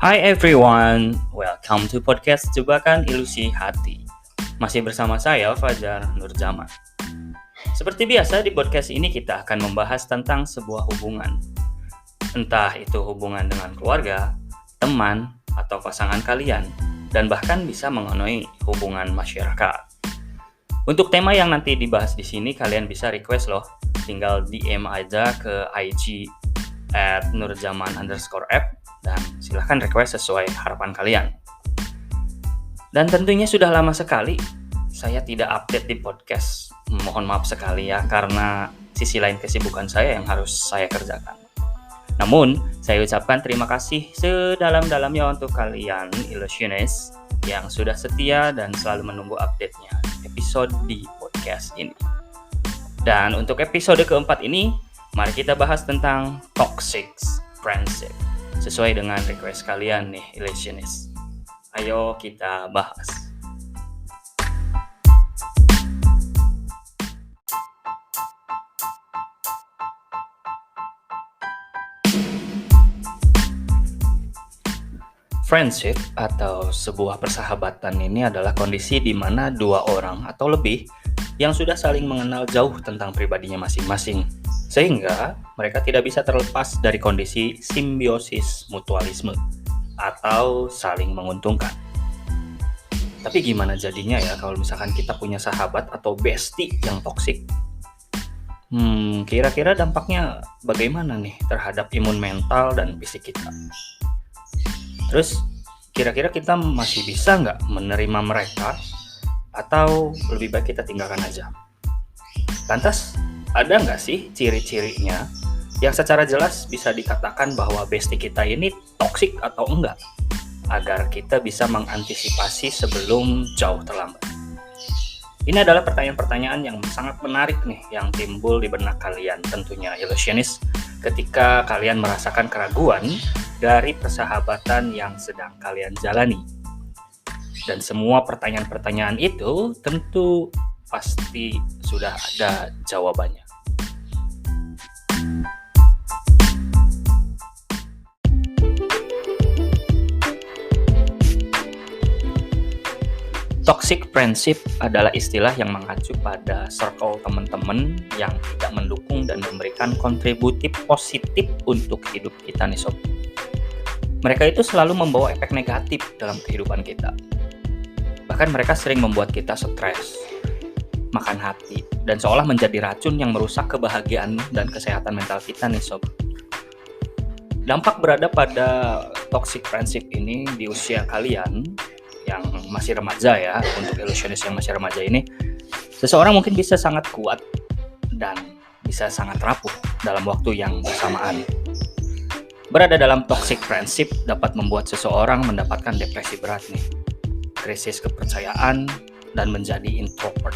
Hi everyone, welcome to podcast Jebakan Ilusi Hati. Masih bersama saya Fajar Nurjaman. Seperti biasa di podcast ini kita akan membahas tentang sebuah hubungan. Entah itu hubungan dengan keluarga, teman, atau pasangan kalian, dan bahkan bisa mengenai hubungan masyarakat. Untuk tema yang nanti dibahas di sini kalian bisa request loh, tinggal DM aja ke IG @nurjaman_app dan silahkan request sesuai harapan kalian. Dan tentunya sudah lama sekali saya tidak update di podcast. Mohon maaf sekali ya, karena sisi lain kesibukan saya yang harus saya kerjakan. Namun, saya ucapkan terima kasih sedalam-dalamnya untuk kalian ilusionis yang sudah setia dan selalu menunggu update-nya episode di podcast ini. Dan untuk episode keempat ini, mari kita bahas tentang toxic friendship. Sesuai dengan request kalian nih, ilusionis. Ayo kita bahas. Friendship atau sebuah persahabatan ini adalah kondisi di mana dua orang atau lebih yang sudah saling mengenal jauh tentang pribadinya masing-masing, sehingga mereka tidak bisa terlepas dari kondisi simbiosis mutualisme atau saling menguntungkan. Tapi gimana jadinya ya kalau misalkan kita punya sahabat atau bestie yang toksik? Kira-kira dampaknya bagaimana nih terhadap imun mental dan fisik kita? Terus kira-kira kita masih bisa nggak menerima mereka atau lebih baik kita tinggalkan aja? Lantas ada nggak sih ciri-cirinya yang secara jelas bisa dikatakan bahwa bestie kita ini toksik atau enggak, agar kita bisa mengantisipasi sebelum jauh terlambat? Ini adalah pertanyaan-pertanyaan yang sangat menarik nih yang timbul di benak kalian, tentunya ilusionis, ketika kalian merasakan keraguan dari persahabatan yang sedang kalian jalani. Dan semua pertanyaan-pertanyaan itu tentu pasti sudah ada jawabannya. Toxic friendship adalah istilah yang mengacu pada circle teman-teman yang tidak mendukung dan memberikan kontributif positif untuk hidup kita nih sob. Mereka itu selalu membawa efek negatif dalam kehidupan kita. Bahkan mereka sering membuat kita stres, makan hati, dan seolah menjadi racun yang merusak kebahagiaan dan kesehatan mental kita nih sob. Dampak berada pada toxic friendship ini di usia kalian yang masih remaja ya, untuk ilusionis yang masih remaja ini, seseorang mungkin bisa sangat kuat dan bisa sangat rapuh dalam waktu yang bersamaan. Berada dalam toxic friendship dapat membuat seseorang mendapatkan depresi berat nih, krisis kepercayaan, dan menjadi introvert.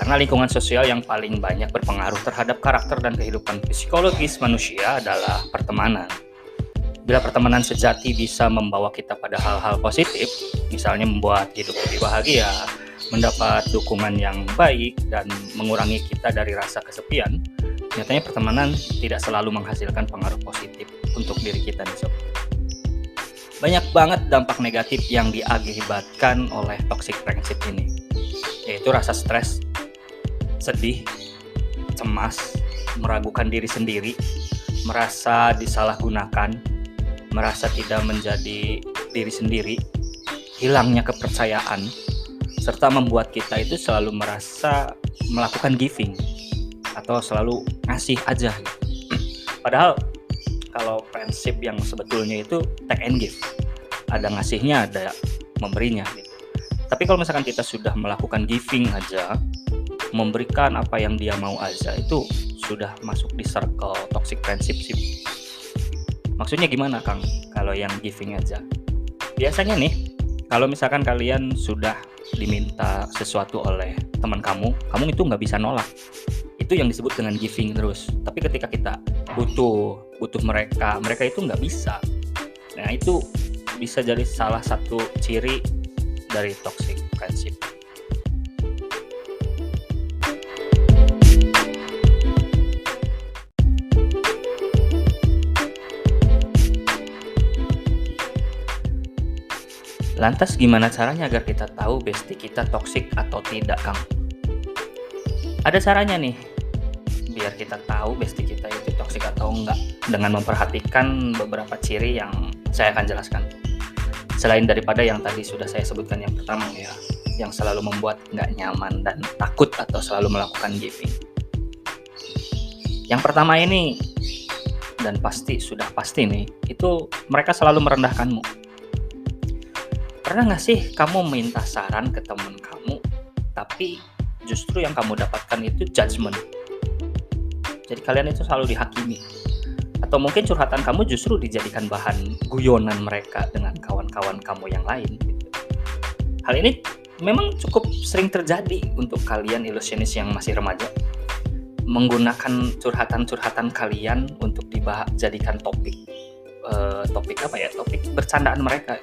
Karena lingkungan sosial yang paling banyak berpengaruh terhadap karakter dan kehidupan psikologis manusia adalah pertemanan. Bila pertemanan sejati bisa membawa kita pada hal-hal positif, misalnya membuat hidup lebih bahagia, mendapat dukungan yang baik, dan mengurangi kita dari rasa kesepian, nyatanya pertemanan tidak selalu menghasilkan pengaruh positif untuk diri kita nih sob. Banyak banget dampak negatif yang diakibatkan oleh toxic friendship ini, yaitu rasa stres, sedih, cemas, meragukan diri sendiri, merasa disalahgunakan, merasa tidak menjadi diri sendiri, hilangnya kepercayaan, serta membuat kita itu selalu merasa melakukan giving atau selalu ngasih aja gitu. Padahal kalau friendship yang sebetulnya itu take and give, ada ngasihnya, ada memberinya gitu. Tapi kalau misalkan kita sudah melakukan giving aja, memberikan apa yang dia mau aja, itu sudah masuk di circle toxic friendship sih. Maksudnya gimana Kang kalau yang giving aja? Biasanya nih, kalau misalkan kalian sudah diminta sesuatu oleh teman kamu itu nggak bisa nolak. Itu yang disebut dengan giving terus. Tapi ketika kita butuh mereka itu nggak bisa. Nah itu bisa jadi salah satu ciri dari toxic friendship. Lantas gimana caranya agar kita tahu bestie kita toksik atau tidak, Kang? Ada caranya nih, biar kita tahu bestie kita itu toksik atau enggak, dengan memperhatikan beberapa ciri yang saya akan jelaskan. Selain daripada yang tadi sudah saya sebutkan yang pertama ya, yang selalu membuat nggak nyaman dan takut atau selalu melakukan giving. Yang pertama ini, dan sudah pasti nih, itu mereka selalu merendahkanmu. Pernah nggak sih kamu minta saran ke teman kamu, tapi justru yang kamu dapatkan itu judgement? Jadi kalian itu selalu dihakimi. Atau mungkin curhatan kamu justru dijadikan bahan guyonan mereka dengan kawan-kawan kamu yang lain. Hal ini memang cukup sering terjadi untuk kalian ilusionis yang masih remaja. Menggunakan curhatan-curhatan kalian untuk dijadikan topik bercandaan mereka.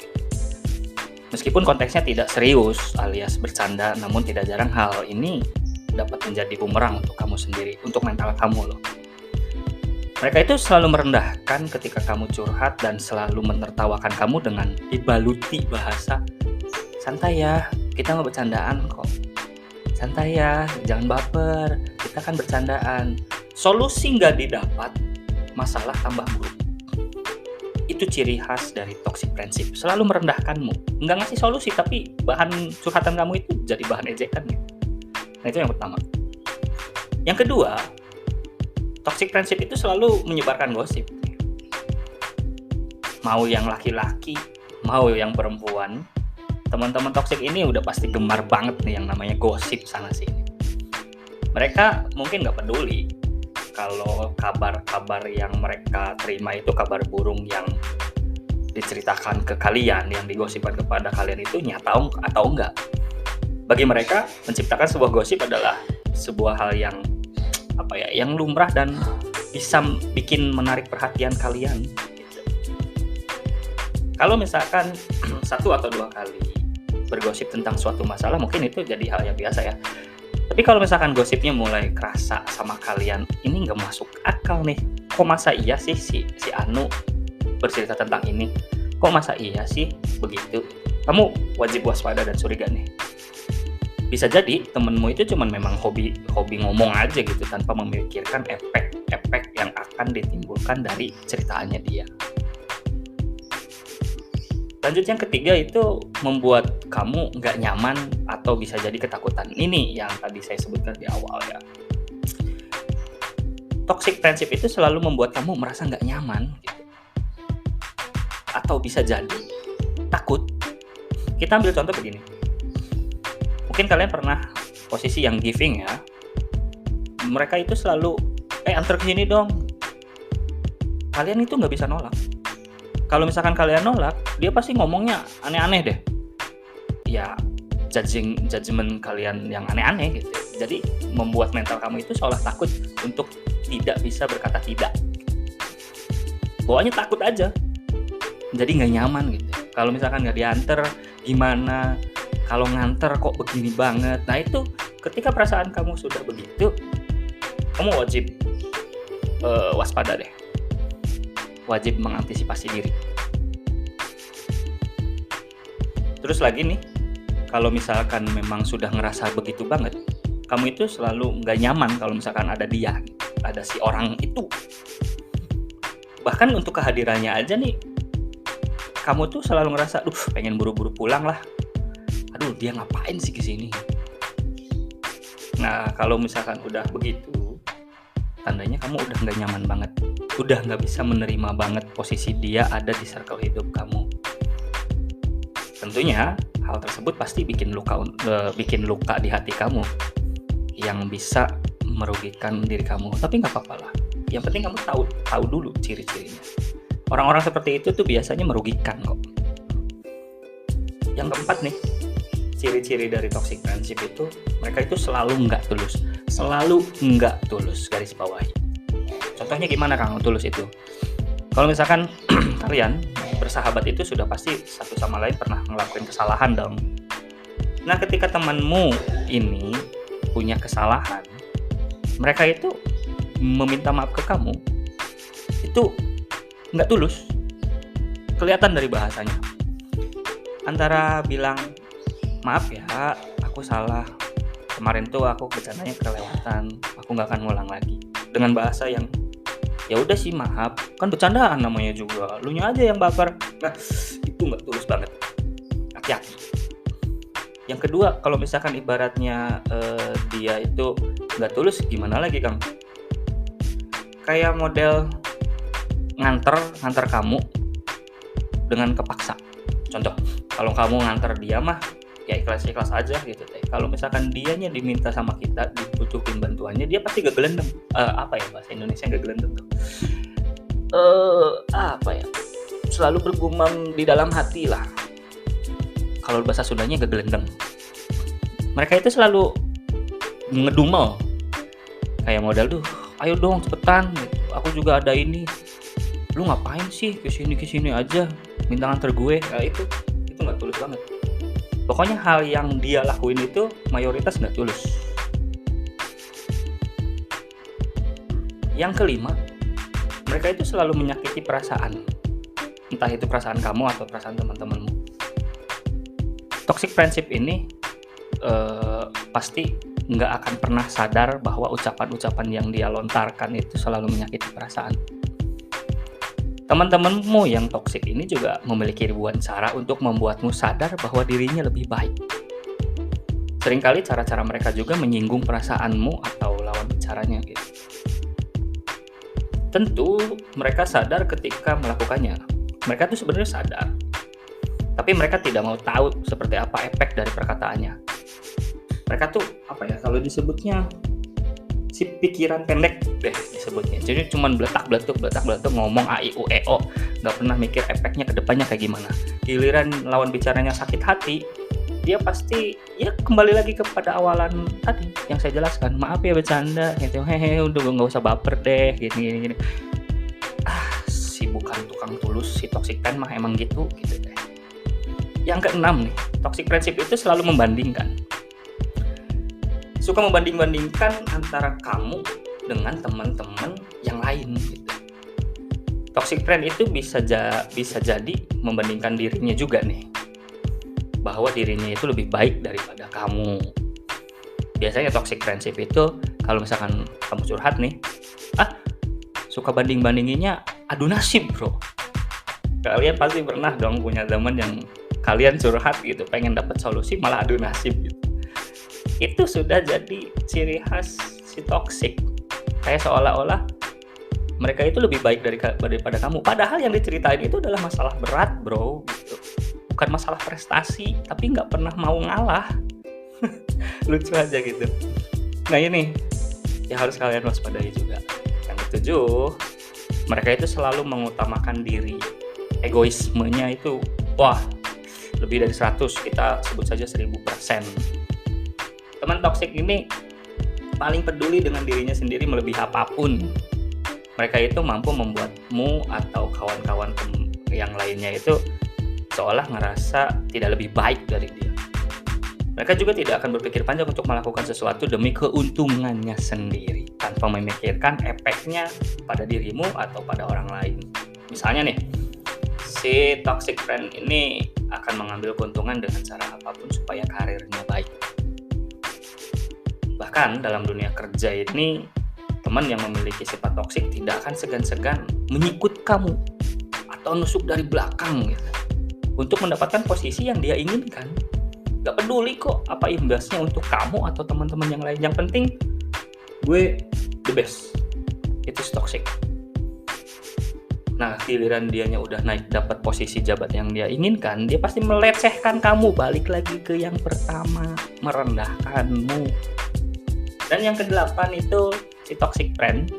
Meskipun konteksnya tidak serius alias bercanda, namun tidak jarang hal ini dapat menjadi bumerang untuk kamu sendiri, untuk mental kamu loh. Mereka itu selalu merendahkan ketika kamu curhat dan selalu menertawakan kamu dengan dibaluti bahasa, santai ya, kita mau bercandaan kok. Santai ya, jangan baper, kita kan bercandaan. Solusi nggak didapat, masalah tambah buruk. Itu ciri khas dari toxic friendship, selalu merendahkanmu. Nggak ngasih solusi, tapi bahan curhatan kamu itu jadi bahan ejekan. Nah itu yang pertama. Yang kedua, toxic friendship itu selalu menyebarkan gosip. Mau yang laki-laki, mau yang perempuan, teman-teman toxic ini udah pasti gemar banget nih yang namanya gosip sana sini. Mereka mungkin nggak peduli kalau kabar-kabar yang mereka terima itu kabar burung yang diceritakan ke kalian, yang digosipkan kepada kalian itu nyata atau enggak. Bagi mereka, menciptakan sebuah gosip adalah sebuah hal yang yang lumrah dan bisa bikin menarik perhatian kalian. Kalau misalkan satu atau dua kali bergosip tentang suatu masalah, mungkin itu jadi hal yang biasa ya. Tapi kalau misalkan gosipnya mulai kerasa sama kalian, ini nggak masuk akal nih. Kok masa iya sih si Anu bercerita tentang ini? Kok masa iya sih begitu? Kamu wajib waspada dan curiga nih. Bisa jadi temenmu itu cuma memang hobi ngomong aja gitu, tanpa memikirkan efek yang akan ditimbulkan dari ceritaannya dia. Lanjut yang ketiga itu membuat kamu nggak nyaman atau bisa jadi ketakutan. Ini yang tadi saya sebutkan di awal ya. Toxic friendship itu selalu membuat kamu merasa nggak nyaman gitu. Atau bisa jadi takut. Kita ambil contoh begini. Mungkin kalian pernah posisi yang giving ya. Mereka itu selalu antar ke sini dong. Kalian itu nggak bisa nolak. Kalau misalkan kalian nolak, dia pasti ngomongnya aneh-aneh deh. Ya, judgement kalian yang aneh-aneh gitu. Jadi membuat mental kamu itu seolah takut untuk tidak bisa berkata tidak. Bawaannya takut aja. Jadi nggak nyaman gitu. Kalau misalkan nggak diantar, gimana? Kalau nganter kok begini banget. Nah itu ketika perasaan kamu sudah begitu, kamu wajib waspada deh. Wajib mengantisipasi diri. Terus lagi nih, kalau misalkan memang sudah ngerasa begitu banget, kamu itu selalu nggak nyaman kalau misalkan ada dia, ada si orang itu. Bahkan untuk kehadirannya aja nih, kamu tuh selalu ngerasa, pengen buru-buru pulang lah. Aduh, dia ngapain sih kesini? Nah, kalau misalkan udah begitu, tandanya kamu udah nggak nyaman banget. Udah nggak bisa menerima banget posisi dia ada di circle hidup kamu. Tentunya hal tersebut pasti bikin luka di hati kamu yang bisa merugikan diri kamu. Tapi nggak apa-apa lah. Yang penting kamu tahu dulu ciri-cirinya. Orang-orang seperti itu tuh biasanya merugikan kok. Yang keempat nih, ciri-ciri dari toxic friendship itu mereka itu selalu nggak tulus, garis bawahi. Contohnya gimana Kang tulus itu? Kalau misalkan kalian bersahabat itu sudah pasti satu sama lain pernah ngelakuin kesalahan dong. Nah ketika temanmu ini punya kesalahan, mereka itu meminta maaf ke kamu, itu nggak tulus. Kelihatan dari bahasanya. Antara bilang, "Maaf ya, aku salah. Kemarin tuh aku bercandanya kelewatan. Aku nggak akan ngulang lagi." Dengan bahasa yang, "Ya udah sih maaf, kan bercandaan namanya juga. Lunya aja yang baper." Nah, itu nggak tulus banget. Hati-hati. Yang kedua, kalau misalkan ibaratnya dia itu nggak tulus, gimana lagi, Kang? Kayak model nganter kamu dengan kepaksa. Contoh, kalau kamu nganter dia mah ya ikhlas-ikhlas aja gitu teh. Kalau misalkan dianya diminta sama kita, dibutuhin bantuannya, dia pasti gegelendeng. Apa ya bahasa Indonesia gegelendeng tuh? Apa ya? Selalu bergumam di dalam hati lah. Kalau bahasa Sundanya gegelendeng. Mereka itu selalu ngedumel. Kayak model, "Duh, ayo dong cepetan gitu. Aku juga ada ini. Lu ngapain sih kesini aja minta nganter gue?" Nah, itu nggak tulus banget. Pokoknya hal yang dia lakuin itu mayoritas nggak tulus. Yang kelima, mereka itu selalu menyakiti perasaan, entah itu perasaan kamu atau perasaan teman-temanmu. Toxic friendship ini pasti nggak akan pernah sadar bahwa ucapan-ucapan yang dia lontarkan itu selalu menyakiti perasaan. Teman-temanmu yang toksik ini juga memiliki ribuan cara untuk membuatmu sadar bahwa dirinya lebih baik. Seringkali cara-cara mereka juga menyinggung perasaanmu atau lawan bicaranya gitu. Tentu mereka sadar ketika melakukannya. Mereka tuh sebenarnya sadar. Tapi mereka tidak mau tahu seperti apa efek dari perkataannya. Mereka tuh kalau disebutnya si pikiran pendek deh disebutnya. Jadi cuman beletak-beletuk ngomong a i u e o, nggak pernah mikir efeknya ke depannya kayak gimana. Giliran lawan bicaranya sakit hati, dia pasti ya kembali lagi kepada awalan tadi yang saya jelaskan. "Maaf ya bercanda," gitu. "Hehe, udah nggak usah baper deh," gini. Si bukan tukang tulus, si toxic friend mah emang gitu deh. Yang keenam nih, toxic friendship itu selalu membandingkan. Suka membanding-bandingkan antara kamu dengan teman-teman yang lain gitu. Toxic friend itu bisa jadi membandingkan dirinya juga nih, bahwa dirinya itu lebih baik daripada kamu. Biasanya toxic friendship itu kalau misalkan kamu curhat nih, suka banding-bandinginnya adu nasib, bro. Kalian pasti pernah dong punya teman yang kalian curhat gitu, pengen dapat solusi malah adu nasib gitu. Itu sudah jadi ciri khas si toxic. Kayak seolah-olah mereka itu lebih baik daripada kamu. Padahal yang diceritain itu adalah masalah berat, bro. Gitu. Bukan masalah prestasi, tapi nggak pernah mau ngalah. Lucu aja gitu. Nah ini, yang harus kalian waspadai juga. Yang ketujuh, mereka itu selalu mengutamakan diri. Egoismenya itu, lebih dari 100, kita sebut saja 1000%. Teman toksik ini paling peduli dengan dirinya sendiri melebihi apapun. Mereka itu mampu membuatmu atau kawan-kawan yang lainnya itu seolah ngerasa tidak lebih baik dari dia. Mereka juga tidak akan berpikir panjang untuk melakukan sesuatu demi keuntungannya sendiri, tanpa memikirkan efeknya pada dirimu atau pada orang lain. Misalnya nih, si toxic friend ini akan mengambil keuntungan dengan cara apapun supaya karirnya baik. Bahkan dalam dunia kerja ini, teman yang memiliki sifat toksik tidak akan segan-segan menyikut kamu atau nusuk dari belakang gitu, untuk mendapatkan posisi yang dia inginkan. Gak peduli kok apa imbasnya untuk kamu atau teman-teman yang lain. Yang penting gue the best. Itu toxic. Nah, giliran dianya udah naik dapat posisi jabat yang dia inginkan, dia pasti melecehkan kamu, balik lagi ke yang pertama, merendahkanmu. Dan yang ke-8 itu si toxic friend,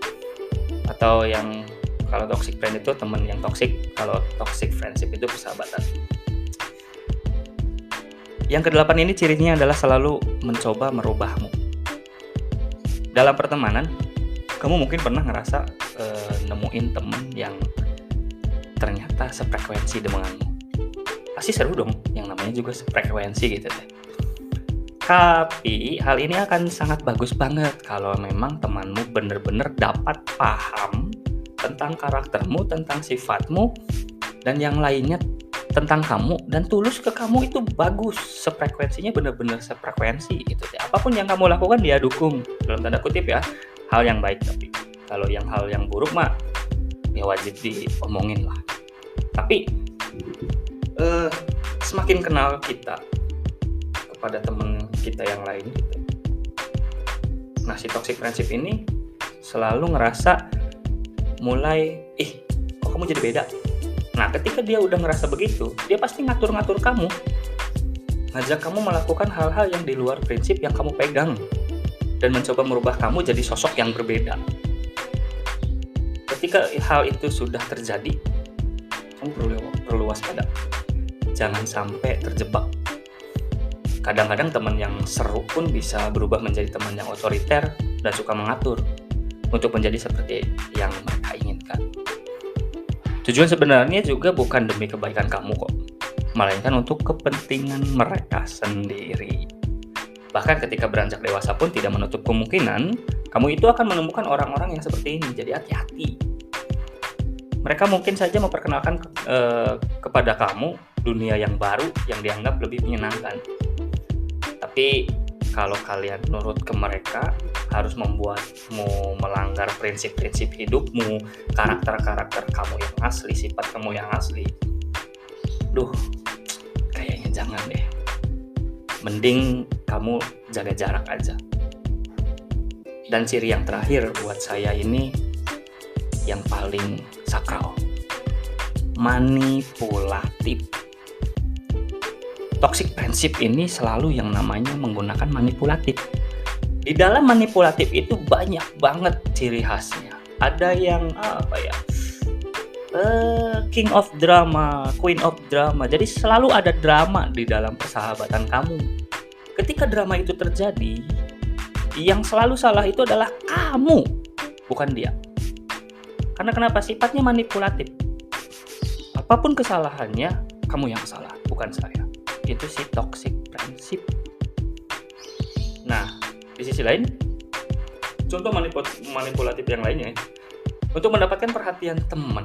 atau yang kalau toxic friend itu teman yang toxic, kalau toxic friendship itu persahabatan. Yang ke-8 ini cirinya adalah selalu mencoba merubahmu. Dalam pertemanan, kamu mungkin pernah ngerasa nemuin teman yang ternyata sefrekuensi denganmu. Pasti seru dong, yang namanya juga sefrekuensi gitu deh. Tapi hal ini akan sangat bagus banget kalau memang temanmu benar-benar dapat paham tentang karaktermu, tentang sifatmu, dan yang lainnya tentang kamu dan tulus ke kamu itu bagus, sefrekuensinya benar-benar sefrekuensi gitu ya. Apapun yang kamu lakukan dia dukung, dalam tanda kutip ya, hal yang baik tapi. Kalau hal yang buruk mah ya wajib diomongin lah. Tapi semakin kenal kita kepada teman kita yang lain gitu. Nah, si toxic friendship ini selalu ngerasa mulai, kok kamu jadi beda? Nah, ketika dia udah ngerasa begitu, dia pasti ngatur-ngatur kamu. Ngajak kamu melakukan hal-hal yang di luar prinsip yang kamu pegang. Dan mencoba merubah kamu jadi sosok yang berbeda. Ketika hal itu sudah terjadi, kamu perlu waspada. Jangan sampai terjebak. Kadang-kadang teman yang seru pun bisa berubah menjadi teman yang otoriter dan suka mengatur untuk menjadi seperti yang mereka inginkan. Tujuan sebenarnya juga bukan demi kebaikan kamu kok, melainkan untuk kepentingan mereka sendiri. Bahkan ketika beranjak dewasa pun tidak menutup kemungkinan kamu itu akan menemukan orang-orang yang seperti ini, jadi hati-hati. Mereka mungkin saja memperkenalkan kepada kamu dunia yang baru yang dianggap lebih menyenangkan. Tapi kalau kalian nurut ke mereka, harus membuatmu melanggar prinsip-prinsip hidupmu, karakter-karakter kamu yang asli, sifat kamu yang asli. Kayaknya jangan deh. Mending kamu jaga jarak aja. Dan ciri yang terakhir buat saya ini yang paling sakral. Manipulatif. Toxic friendship ini selalu yang namanya menggunakan manipulatif. Di dalam manipulatif itu banyak banget ciri khasnya. Ada yang king of drama, queen of drama. Jadi selalu ada drama di dalam persahabatan kamu. Ketika drama itu terjadi, yang selalu salah itu adalah kamu, bukan dia. Karena kenapa? Sifatnya manipulatif. Apapun kesalahannya, kamu yang salah, bukan saya. Itu si toxic friendship. Nah, di sisi lain, contoh manipulatif yang lainnya, untuk mendapatkan perhatian teman,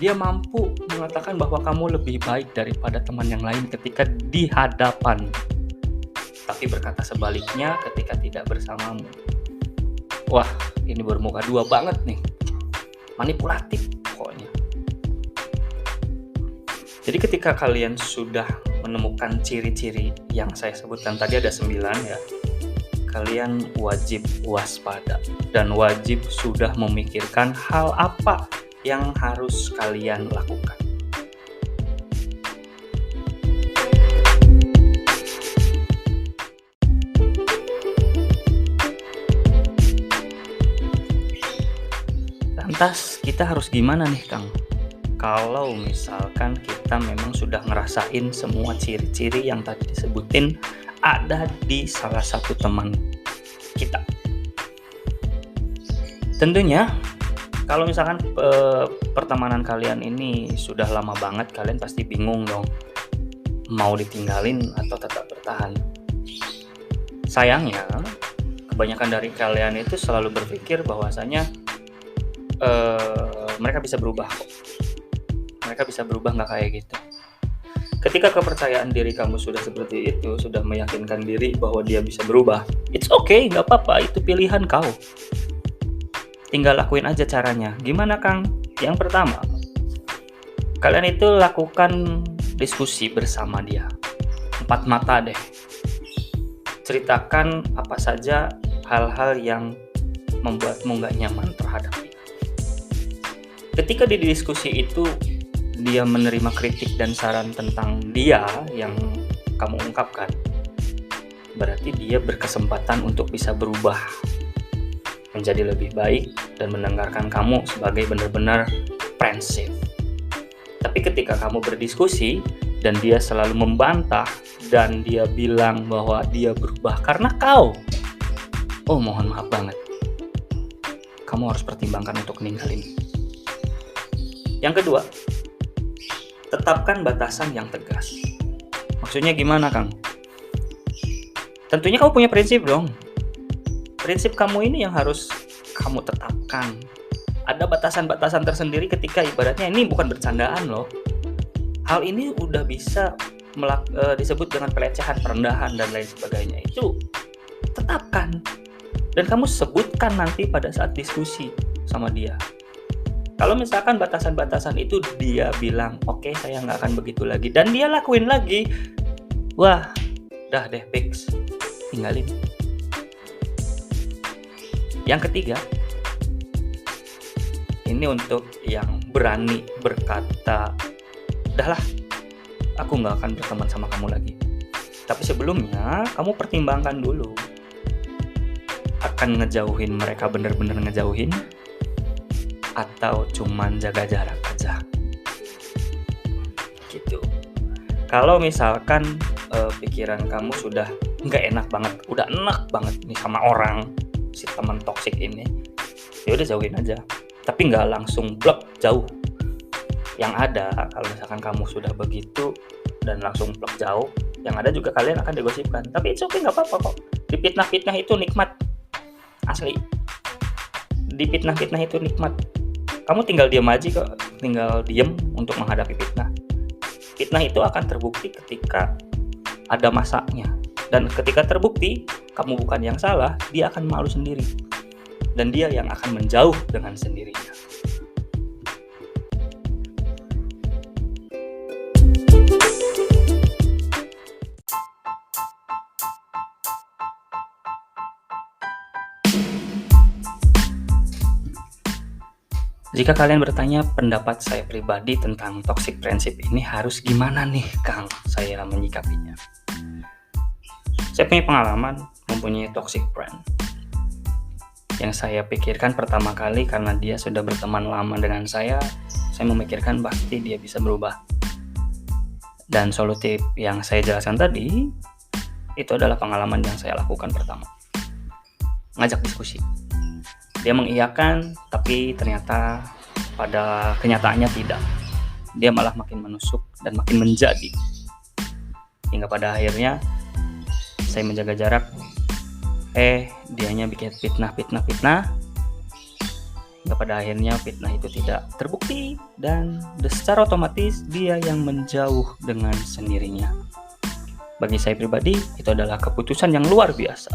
dia mampu mengatakan bahwa kamu lebih baik daripada teman yang lain ketika di hadapan, tapi berkata sebaliknya ketika tidak bersamamu. Wah, ini bermuka dua banget nih, manipulatif pokoknya. Jadi ketika kalian sudah menemukan ciri-ciri yang saya sebutkan tadi, ada 9 ya, kalian wajib waspada dan wajib sudah memikirkan hal apa yang harus kalian lakukan. Lantas kita harus gimana nih Kang? Kalau misalkan kita memang sudah ngerasain semua ciri-ciri yang tadi disebutin ada di salah satu teman kita. Tentunya kalau misalkan pertemanan kalian ini sudah lama banget, kalian pasti bingung dong mau ditinggalin atau tetap bertahan. Sayangnya kebanyakan dari kalian itu selalu berpikir bahwasanya mereka bisa berubah kok. Mereka bisa berubah, nggak kayak gitu. Ketika kepercayaan diri kamu sudah seperti itu, sudah meyakinkan diri bahwa dia bisa berubah, it's okay, nggak apa-apa, itu pilihan kau. Tinggal lakuin aja caranya. Gimana Kang? Yang pertama, kalian itu lakukan diskusi bersama dia. 4 mata deh. Ceritakan apa saja hal-hal yang membuatmu nggak nyaman terhadap dia. Ketika di diskusi itu dia menerima kritik dan saran tentang dia yang kamu ungkapkan, berarti dia berkesempatan untuk bisa berubah menjadi lebih baik dan mendengarkan kamu sebagai benar-benar friendship. Tapi ketika kamu berdiskusi dan dia selalu membantah dan dia bilang bahwa dia berubah karena kau, mohon maaf banget, kamu harus pertimbangkan untuk ninggalin. Yang kedua, tetapkan batasan yang tegas. Maksudnya gimana Kang? Tentunya kamu punya prinsip dong. Prinsip kamu ini yang harus kamu tetapkan. Ada batasan-batasan tersendiri ketika ibaratnya ini bukan bercandaan loh. hal ini udah bisa disebut dengan pelecehan, perendahan, dan lain sebagainya. Itu tetapkan dan kamu sebutkan nanti pada saat diskusi sama dia. Kalau misalkan batasan-batasan itu dia bilang, oke, saya nggak akan begitu lagi, dan dia lakuin lagi, wah, dah deh, fix, tinggalin. Yang ketiga, ini untuk yang berani berkata, udahlah, aku nggak akan berteman sama kamu lagi. Tapi sebelumnya, kamu pertimbangkan dulu, akan ngejauhin mereka, bener-bener ngejauhin, atau cuman jaga jarak aja. Gitu. Kalau misalkan pikiran kamu sudah nggak enak banget, udah enak banget nih sama orang, si teman toksik ini, ya udah jauhin aja. Tapi nggak langsung blok jauh. Yang ada, kalau misalkan kamu sudah begitu dan langsung blok jauh, yang ada juga kalian akan digosipkan. Tapi it's okay, nggak apa-apa kok. Dipitnah-fitnah itu nikmat. Asli. Dipitnah-fitnah itu nikmat. Kamu tinggal diam aja kok, tinggal diam untuk menghadapi fitnah. Fitnah itu akan terbukti ketika ada masanya. Dan ketika terbukti, kamu bukan yang salah, dia akan malu sendiri. Dan dia yang akan menjauh dengan sendirinya. Jika kalian bertanya pendapat saya pribadi tentang toxic friendship ini harus gimana nih Kang saya menyikapinya. Saya punya pengalaman mempunyai toxic friend. Yang saya pikirkan pertama kali karena dia sudah berteman lama dengan saya memikirkan pasti dia bisa berubah. Dan solutif yang saya jelaskan tadi, itu adalah pengalaman yang saya lakukan pertama. Ngajak diskusi. Dia mengiyakan, tapi ternyata pada kenyataannya tidak. Dia malah makin menusuk dan makin menjadi. Hingga pada akhirnya, saya menjaga jarak. Dianya bikin fitnah. Hingga pada akhirnya fitnah itu tidak terbukti. Dan secara otomatis dia yang menjauh dengan sendirinya. Bagi saya pribadi, itu adalah keputusan yang luar biasa.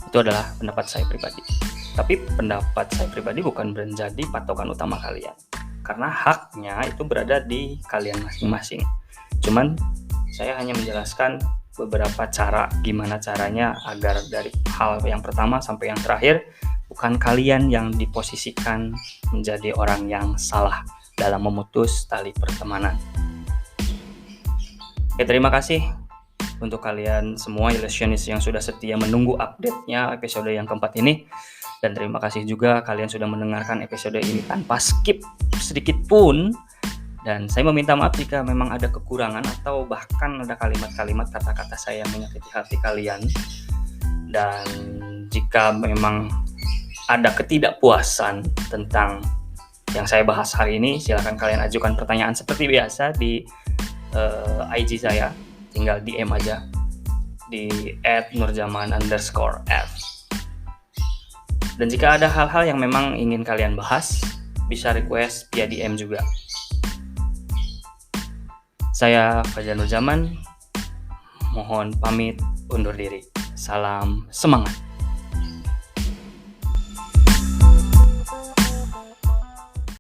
Itu adalah pendapat saya pribadi. Tapi pendapat saya pribadi bukan menjadi patokan utama kalian. Karena haknya itu berada di kalian masing-masing. Cuman saya hanya menjelaskan beberapa cara, gimana caranya agar dari hal yang pertama sampai yang terakhir, bukan kalian yang diposisikan menjadi orang yang salah dalam memutus tali pertemanan. Oke, terima kasih untuk kalian semua Illusionis yang sudah setia menunggu update-nya episode yang keempat ini. Dan terima kasih juga kalian sudah mendengarkan episode ini tanpa skip sedikit pun. Dan saya meminta maaf jika memang ada kekurangan atau bahkan ada kalimat-kalimat kata-kata saya yang menyakiti hati kalian. Dan jika memang ada ketidakpuasan tentang yang saya bahas hari ini, silakan kalian ajukan pertanyaan seperti biasa di IG saya. Tinggal DM aja di @nurjaman_f. Dan jika ada hal-hal yang memang ingin kalian bahas, bisa request via DM juga. Saya Fajar Nurjaman, mohon pamit undur diri. Salam semangat.